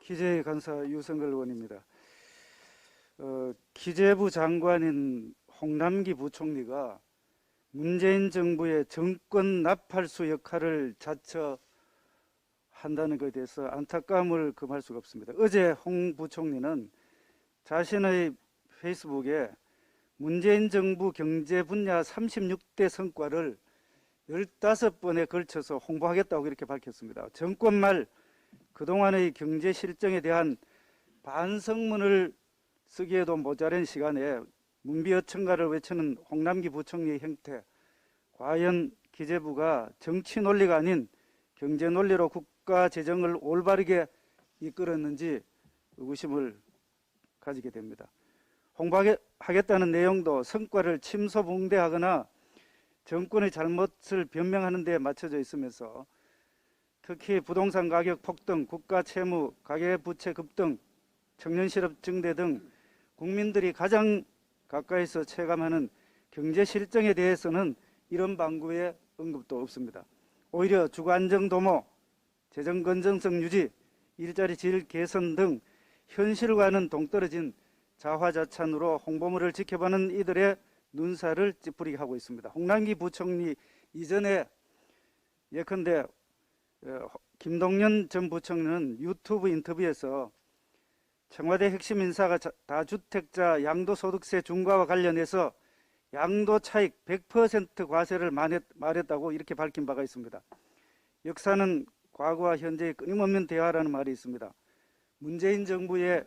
기재위 간사 유성걸 의원입니다. 기재부 장관인 홍남기 부총리가 문재인 정부의 정권 나팔수 역할을 자처한다는 것에 대해서 안타까움을 금할 수가 없습니다. 어제 홍 부총리는 자신의 페이스북에 문재인 정부 경제 분야 36대 성과를 15번에 걸쳐서 홍보하겠다고 이렇게 밝혔습니다. 정권 말 그동안의 경제 실정에 대한 반성문을 쓰기에도 모자란 시간에 문비어천가를 외치는 홍남기 부총리의 형태, 과연 기재부가 정치 논리가 아닌 경제 논리로 국가 재정을 올바르게 이끌었는지 의구심을 가지게 됩니다. 홍보하겠다는 내용도 성과를 침소봉대하거나 정권의 잘못을 변명하는 데 맞춰져 있으면서 특히 부동산 가격 폭등, 국가 채무, 가계부채 급등, 청년 실업 증대 등 국민들이 가장 가까이서 체감하는 경제 실정에 대해서는 이런 방구의 언급도 없습니다. 오히려 주거 안정 도모, 재정 건전성 유지, 일자리 질 개선 등 현실과는 동떨어진 자화자찬으로 홍보물을 지켜보는 이들의 눈살을 찌푸리게 하고 있습니다. 홍남기 부총리 이전에 예컨대 김동연 전 부총리는 유튜브 인터뷰에서 청와대 핵심 인사가 다주택자 양도소득세 중과와 관련해서 양도 차익 100% 과세를 말했다고 이렇게 밝힌 바가 있습니다. 역사는 과거와 현재의 끊임없는 대화라는 말이 있습니다. 문재인 정부의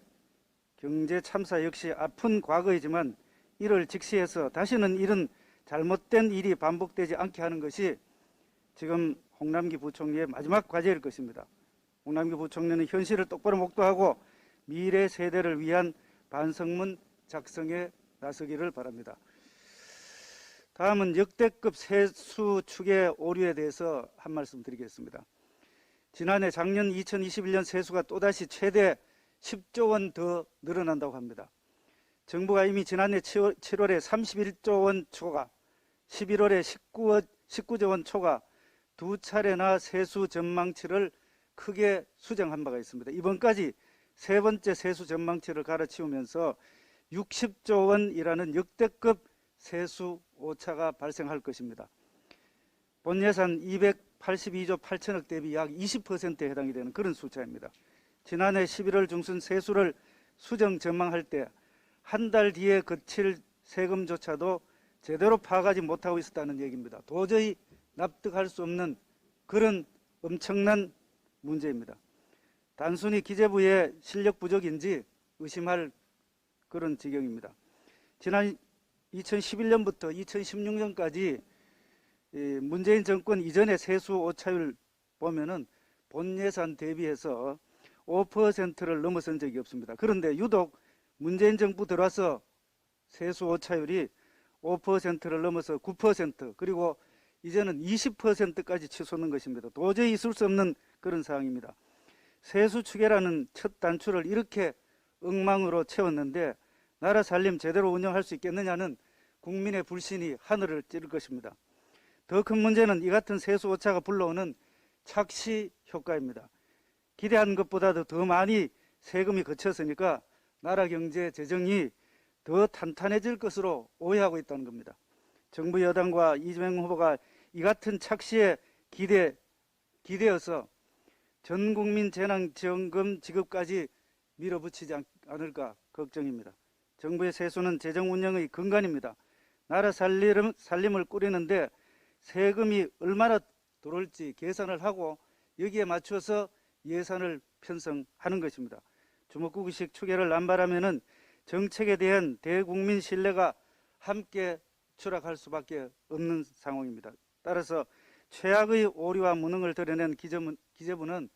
경제 참사 역시 아픈 과거이지만 이를 직시해서 다시는 이런 잘못된 일이 반복되지 않게 하는 것이 지금 홍남기 부총리의 마지막 과제일 것입니다. 홍남기 부총리는 현실을 똑바로 목도하고 미래 세대를 위한 반성문 작성에 나서기를 바랍니다. 다음은 역대급 세수 추계 오류에 대해서 한 말씀 드리겠습니다. 지난해 작년 2021년 세수가 또다시 최대 10조 원 더 늘어난다고 합니다. 정부가 이미 지난해 7월에 31조 원 초과, 11월에 19조 원 초과 두 차례나 세수 전망치를 크게 수정한 바가 있습니다. 이번까지 세 번째 세수 전망치를 갈아치우면서 60조 원이라는 역대급 세수 오차가 발생할 것입니다. 본 예산 282조 8천억 대비 약 20%에 해당이 되는 그런 숫자입니다. 지난해 11월 중순 세수를 수정 전망할 때 한 달 뒤에 거칠 세금조차도 제대로 파악하지 못하고 있었다는 얘기입니다. 도저히 납득할 수 없는 그런 엄청난 문제입니다. 단순히 기재부의 실력 부족인지 의심할 그런 지경입니다. 지난 2011년부터 2016년까지 문재인 정권 이전의 세수 오차율 보면은 본 예산 대비해서 5%를 넘어선 적이 없습니다. 그런데 유독 문재인 정부 들어와서 세수 오차율이 5%를 넘어서 9% 그리고 이제는 20%까지 치솟는 것입니다. 도저히 있을 수 없는 그런 상황입니다. 세수 추계라는 첫 단추를 이렇게 엉망으로 채웠는데 나라 살림 제대로 운영할 수 있겠느냐는 국민의 불신이 하늘을 찌를 것입니다. 더 큰 문제는 이 같은 세수 오차가 불러오는 착시 효과입니다. 기대한 것보다도 더 많이 세금이 거쳤으니까 나라 경제 재정이 더 탄탄해질 것으로 오해하고 있다는 겁니다. 정부 여당과 이재명 후보가 이 같은 착시에 기대어서 전 국민 재난지원금 지급까지 밀어붙이지 않을까 걱정입니다. 정부의 세수는 재정 운영의 근간입니다. 나라 살림을 꾸리는데 세금이 얼마나 들어올지 계산을 하고 여기에 맞춰서 예산을 편성하는 것입니다. 주먹구구식 추계를 남발하면은 정책에 대한 대국민 신뢰가 함께 추락할 수밖에 없는 상황입니다. 따라서 최악의 오류와 무능을 드러낸 기재부는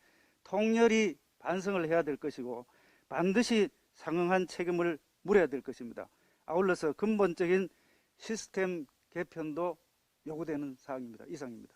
통렬히 반성을 해야 될 것이고 반드시 상응한 책임을 물어야 될 것입니다. 아울러서 근본적인 시스템 개편도 요구되는 사항입니다. 이상입니다.